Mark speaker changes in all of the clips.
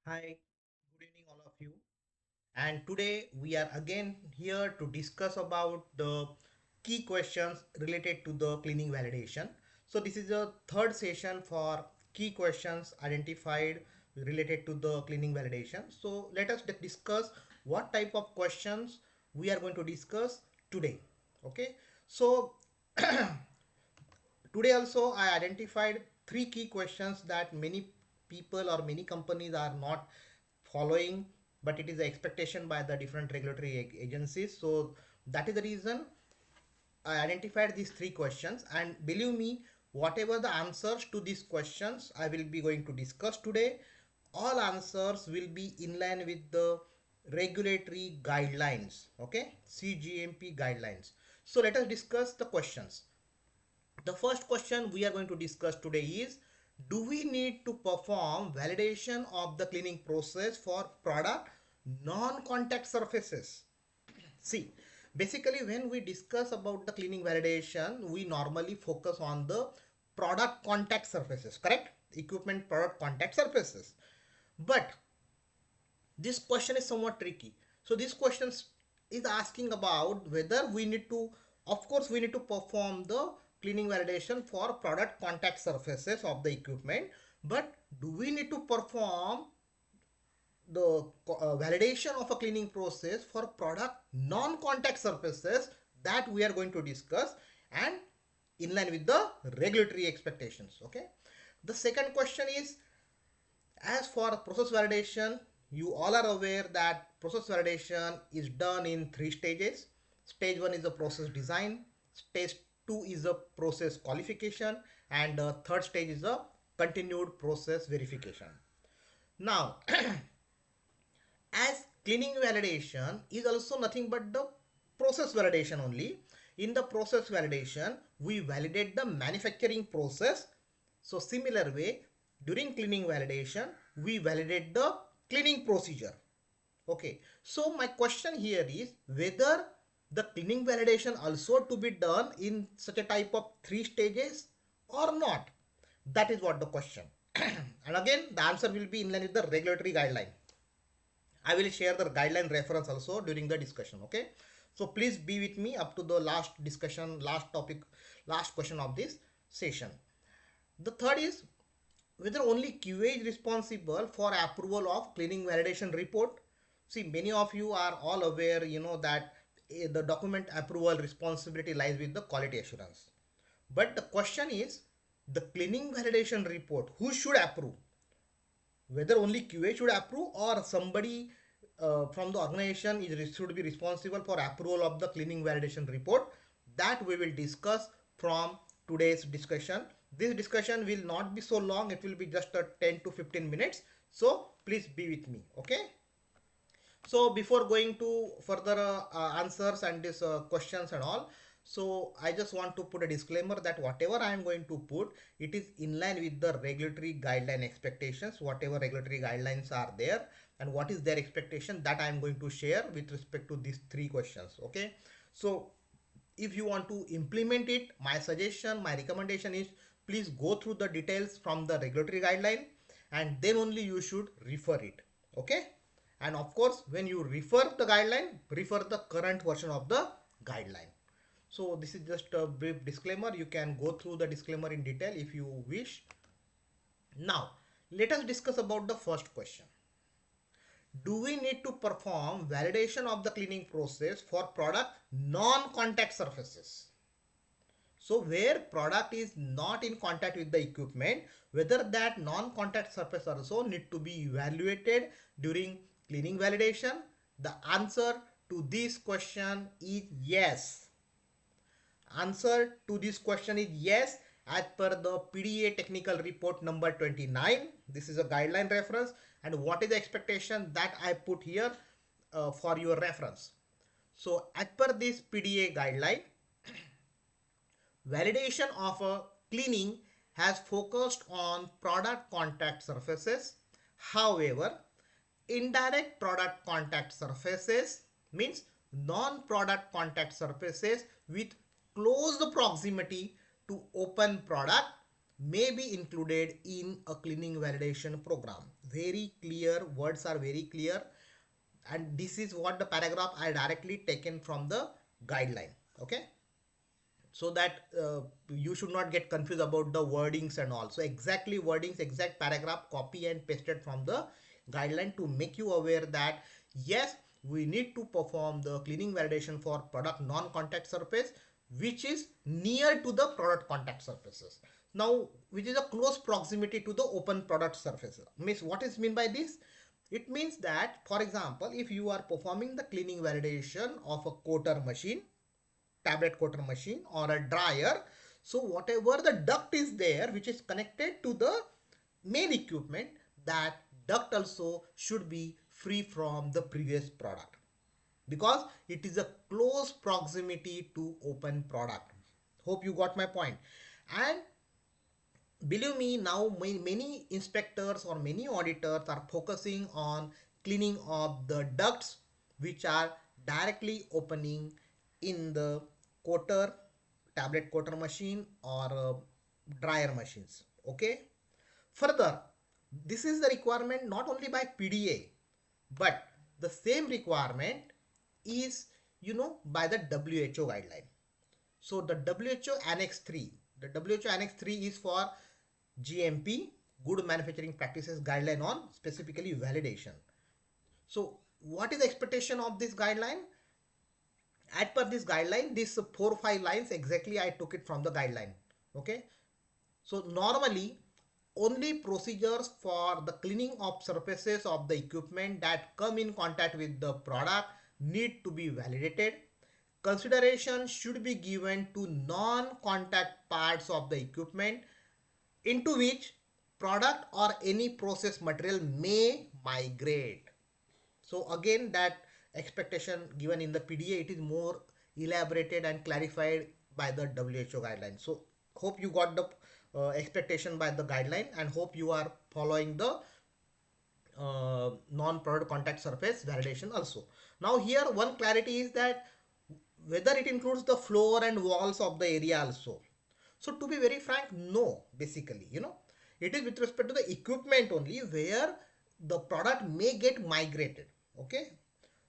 Speaker 1: Hi, good evening all of you. And today we are again here to discuss about the key questions related to the cleaning validation. So this is the third session for key questions identified related to the cleaning validation. So let us discuss what type of questions we are going to discuss today. Okay. So today also I identified three key questions that many people or many companies are not following, but it is the expectation by the different regulatory agencies. So that is the reason I identified these three questions, and believe me, whatever the answers to these questions I will be going to discuss today, all answers will be in line with the regulatory guidelines, okay, CGMP guidelines. So let us discuss the questions. The first question we are going to discuss today is, do we need to perform validation of the cleaning process for product non-contact surfaces? See, basically when we discuss about the cleaning validation, we normally focus on the product contact surfaces, correct? Equipment product contact surfaces. But this question is somewhat tricky. So this question is asking about whether we need to, of course we need to perform the cleaning validation for product contact surfaces of the equipment, but do we need to perform the validation of a cleaning process for product non-contact surfaces? That we are going to discuss, and in line with the regulatory expectations. Okay, the second question is, as for process validation, you all are aware that process validation is done in three stages. Stage 1 is the process design, stage 2 is the process qualification, and the third stage is the continued process verification. Now, as cleaning validation is also nothing but the process validation only. In the process validation, we validate the manufacturing process. So similar way, during cleaning validation, we validate the cleaning procedure. Okay, so my question here is whether the cleaning validation also to be done in such a type of three stages or not. That is what the question. And again, the answer will be in line with the regulatory guideline. I will share the guideline reference also during the discussion. Okay, so please be with me up to the last discussion, last topic, last question of this session. The third is whether only QA is responsible for approval of cleaning validation report. See, many of you are all aware, that the document approval responsibility lies with the quality assurance. But the question is, the cleaning validation report, who should approve? Whether only QA should approve or somebody from the organization should be responsible for approval of the cleaning validation report, that we will discuss from today's discussion. This discussion will not be so long, it will be just a 10 to 15 minutes. So please be with me. Okay, so before going to further answers and these questions and all, so I just want to put a disclaimer that whatever I am going to put, it is in line with the regulatory guideline expectations. Whatever regulatory guidelines are there and what is their expectation, that I am going to share with respect to these three questions. Okay, so if you want to implement it, my suggestion, my recommendation is, please go through the details from the regulatory guideline, and then only you should refer it. Okay, and of course when you refer the guideline, refer the current version of the guideline. So this is just a brief disclaimer. You can go through the disclaimer in detail if you wish. Now let us discuss about the first question. Do we need to perform validation of the cleaning process for product non-contact surfaces? So where product is not in contact with the equipment, whether that non-contact surface also need to be evaluated during cleaning validation? The answer to this question is yes. Answer to this question is yes, as per the PDA technical report number 29. This is a guideline reference, and what is the expectation that I put here for your reference. So as per this PDA guideline, validation of a cleaning has focused on product contact surfaces. However, indirect product contact surfaces means non-product contact surfaces with close proximity to open product may be included in a cleaning validation program. very clear, words are very clear, and this is what the paragraph I directly taken from the guideline. Okay, so that you should not get confused about the wordings and all. So exactly wordings, exact paragraph copy and pasted from the guideline to make you aware that yes, we need to perform the cleaning validation for product non-contact surface which is near to the product contact surfaces. Now, which is a close proximity to the open product surfaces. Means what is mean by this? It means that, for example, if you are performing the cleaning validation of a coater machine, tablet coater machine or a dryer, so whatever the duct is there which is connected to the main equipment, that duct also should be free from the previous product because it is a close proximity to open product. Hope you got my point. And believe me, now many inspectors or many auditors are focusing on cleaning of the ducts which are directly opening in the coater, tablet coater machine or dryer machines. Okay. Further, this is the requirement not only by PDA, but the same requirement is, by the WHO guideline. So the WHO Annex 3, the WHO Annex 3 is for GMP, Good Manufacturing Practices guideline on specifically validation. So what is the expectation of this guideline? As per this guideline, these 4 or 5 lines exactly I took it from the guideline. Okay. So normally only procedures for the cleaning of surfaces of the equipment that come in contact with the product need to be validated. Consideration should be given to non-contact parts of the equipment into which product or any process material may migrate. So again, that expectation given in the PDA, it is more elaborated and clarified by the WHO guideline. So hope you got the expectation by the guideline and hope you are following the non-product contact surface validation also. Now here one clarity is that whether it includes the floor and walls of the area also. So to be very frank, no, basically, it is with respect to the equipment only where the product may get migrated. Okay.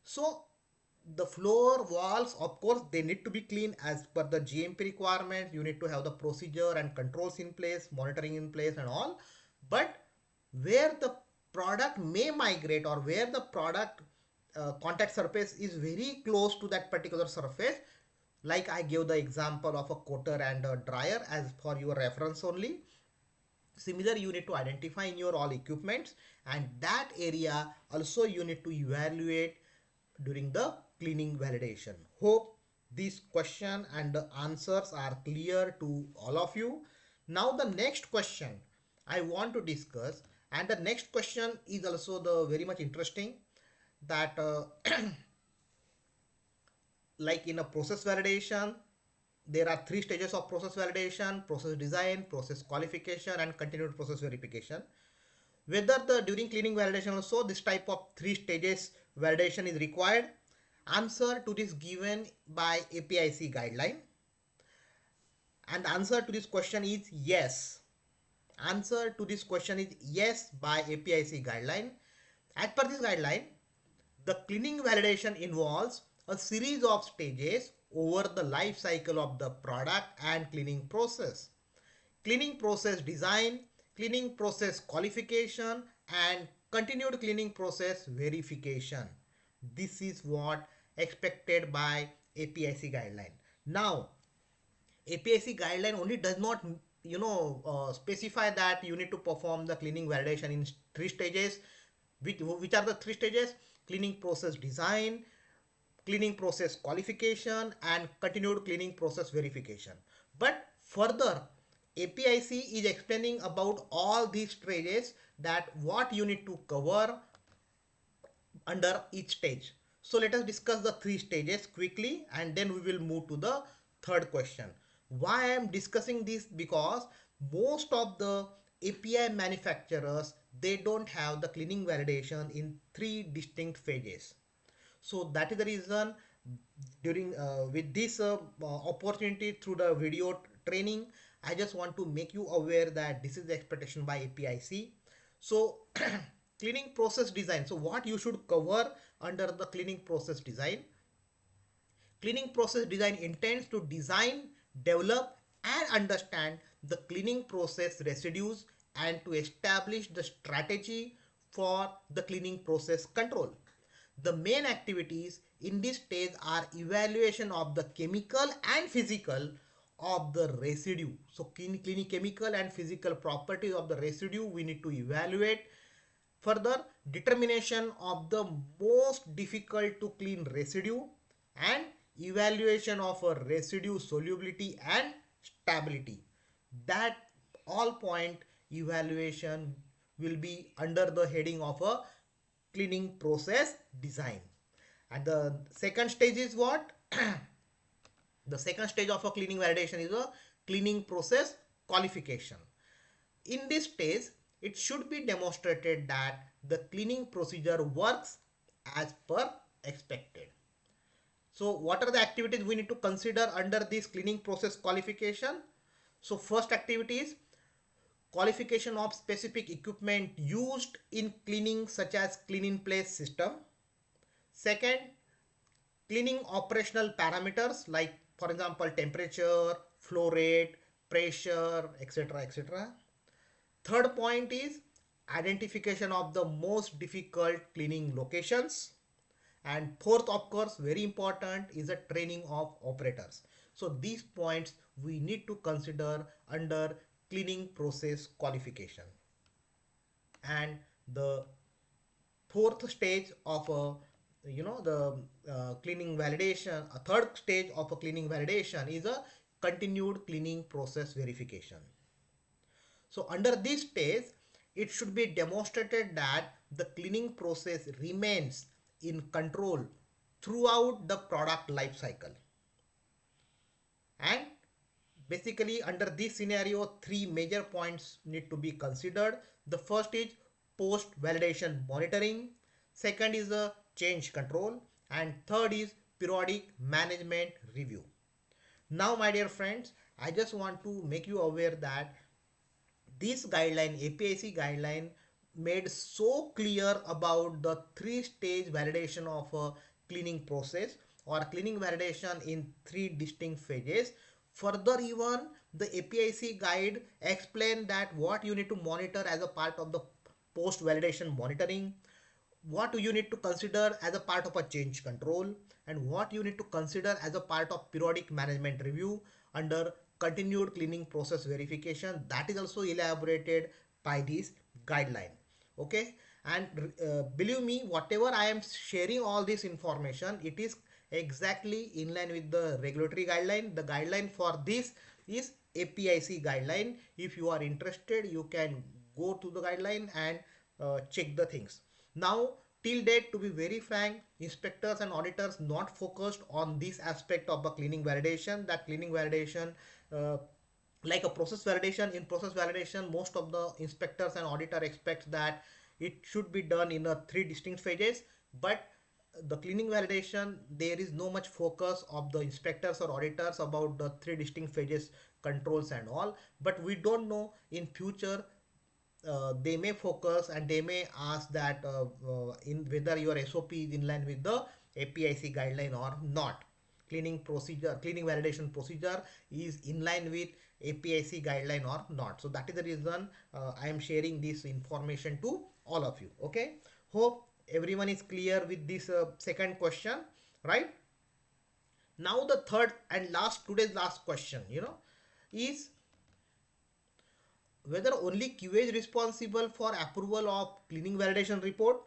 Speaker 1: So the floor, walls, of course, they need to be clean as per the GMP requirements. You need to have the procedure and controls in place, monitoring in place and all. But where the product may migrate or where the product contact surface is very close to that particular surface, like I gave the example of a coater and a dryer as for your reference only. Similar, you need to identify in your all equipments, and that area also you need to evaluate during the cleaning validation. Hope this question and the answers are clear to all of you. Now the next question I want to discuss, and the next question is also the very much interesting, that like in a process validation, there are 3 stages of process validation: process design, process qualification and continued process verification. Whether the during cleaning validation also this type of 3 stages validation is required, answer to this given by APIC guideline, and answer to this question is yes. Answer to this question is yes by APIC guideline. As per this guideline, the cleaning validation involves a series of stages over the life cycle of the product and cleaning process. Cleaning process design, cleaning process qualification and continued cleaning process verification. This is what expected by APIC guideline. Now, APIC guideline only does not specify that you need to perform the cleaning validation in 3 stages. Which are the 3 stages? Cleaning process design, cleaning process qualification and continued cleaning process verification. But further, APIC is explaining about all these stages, that what you need to cover under each stage. So let us discuss the 3 stages quickly and then we will move to the third question. Why I am discussing this? Because most of the API manufacturers, they don't have the cleaning validation in 3 distinct phases. So that is the reason during with this opportunity through the video training, I just want to make you aware that this is the expectation by APIC. So Cleaning process design. So what you should cover under the cleaning process design? Cleaning process design intends to design, develop, and understand the cleaning process residues and to establish the strategy for the cleaning process control. The main activities in this stage are evaluation of the chemical and physical of the residue. So cleaning chemical and physical properties of the residue we need to evaluate. Further, determination of the most difficult to clean residue and evaluation of a residue solubility and stability. That all point evaluation will be under the heading of a cleaning process design. And the second stage is what? The second stage of a cleaning validation is a cleaning process qualification. In this stage, it should be demonstrated that the cleaning procedure works as per expected. So what are the activities we need to consider under this cleaning process qualification? So first activity is qualification of specific equipment used in cleaning such as clean in place system. Second, cleaning operational parameters like for example temperature, flow rate, pressure, etc. etc. Third point is identification of the most difficult cleaning locations. And fourth, of course, very important is the training of operators. So these points we need to consider under cleaning process qualification. And the fourth stage of a the cleaning validation, a third stage of a cleaning validation is a continued cleaning process verification. So under this stage, it should be demonstrated that the cleaning process remains in control throughout the product life cycle. And basically under this scenario, three major points need to be considered. The first is post validation monitoring. Second is a change control. And third is periodic management review. Now, my dear friends, I just want to make you aware that this guideline, APIC guideline, made so clear about the three-stage validation of a cleaning process or cleaning validation in three distinct phases. Further, even the APIC guide explained that what you need to monitor as a part of the post-validation monitoring, what you need to consider as a part of a change control, and what you need to consider as a part of periodic management review under continued cleaning process verification. That is also elaborated by this guideline. Okay, and believe me, whatever I am sharing all this information, it is exactly in line with the regulatory guideline. The guideline for this is APIC guideline. If you are interested, you can go to the guideline and check the things. Now, till date, to be very frank, inspectors and auditors not focused on this aspect of the cleaning validation. That cleaning validation, like a process validation, in process validation, most of the inspectors and auditor expects that it should be done in a three distinct phases. But the cleaning validation, there is no much focus of the inspectors or auditors about the three distinct phases controls and all. But we don't know in future they may focus and they may ask that in whether your SOP is in line with the APIC guideline or not. Cleaning procedure, cleaning validation procedure is in line with APIC guideline or not. So that is the reason I am sharing this information to all of you. Okay. Hope everyone is clear with this second question, right? Now the third and last, today's last question, is whether only QA is responsible for approval of cleaning validation report.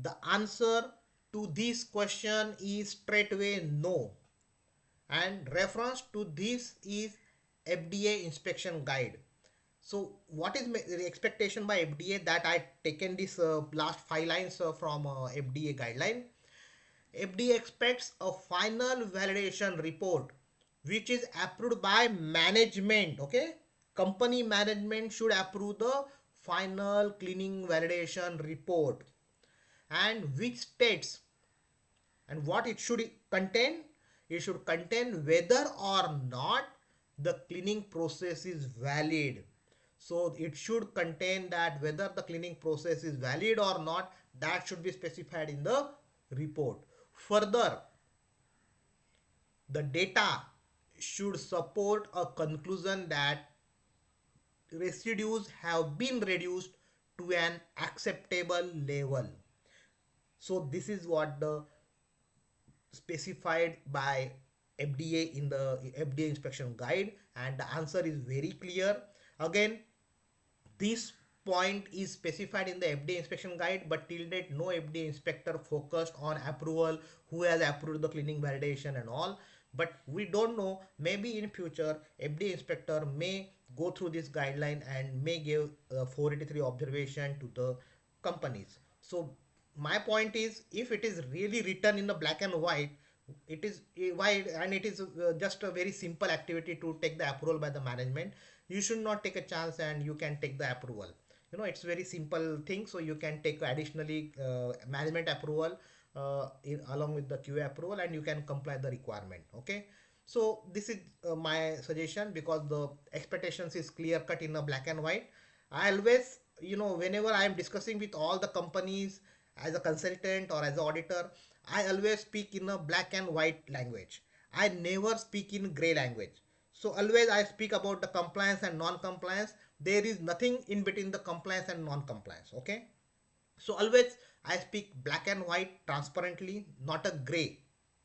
Speaker 1: The answer to this question is straightaway no. And reference to this is FDA inspection guide. So what is the expectation by FDA? That I taken this last 5 lines from FDA guideline. FDA expects a final validation report which is approved by management. Okay, company management should approve the final cleaning validation report, and which states and what it should contain. It should contain whether or not the cleaning process is valid. So it should contain that whether the cleaning process is valid or not, that should be specified in the report. Further, the data should support a conclusion that residues have been reduced to an acceptable level. So this is what the specified by FDA in the FDA inspection guide, and the answer is very clear. Again, this point is specified in the FDA inspection guide, but till date no FDA inspector focused on approval, who has approved the cleaning validation and all. But we don't know, maybe in future FDA inspector may go through this guideline and may give 483 observation to the companies. So my point is, if it is really written in the black and white, it is wide, and it is just a very simple activity to take the approval by the management, you should not take a chance and you can take the approval. It's very simple thing, so you can take additionally management approval along with the QA approval, and you can comply the requirement. Okay, so this is my suggestion, because the expectations is clear cut in a black and white. I always, whenever I am discussing with all the companies as a consultant or as an auditor, I always speak in a black and white language. I never speak in gray language. So always I speak about the compliance and non-compliance. There is nothing in between the compliance and non-compliance. Okay. So always I speak black and white transparently, not a gray.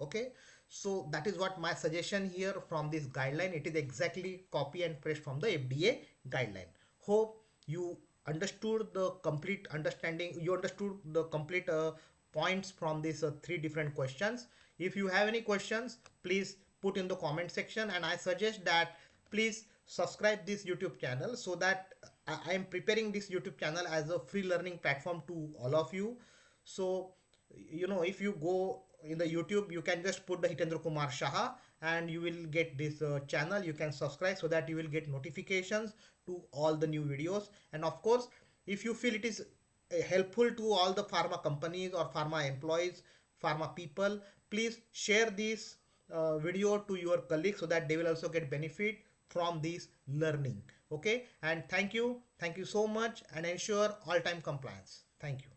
Speaker 1: Okay. So that is what my suggestion here from this guideline. It is exactly copy and paste from the FDA guideline. Hope you understood the complete understanding. You understood the complete points from these three different questions. If you have any questions, please put in the comment section, and I suggest that please subscribe this YouTube channel, so that I am preparing this YouTube channel as a free learning platform to all of you. So if you go in the YouTube, you can just put the Hitendra Kumar Shah and you will get this channel. You can subscribe so that you will get notifications to all the new videos. And of course, if you feel it is helpful to all the pharma companies or pharma employees, pharma people, please share this video to your colleagues, so that they will also get benefit from this learning. Okay, and thank you so much, and ensure all time compliance. Thank you.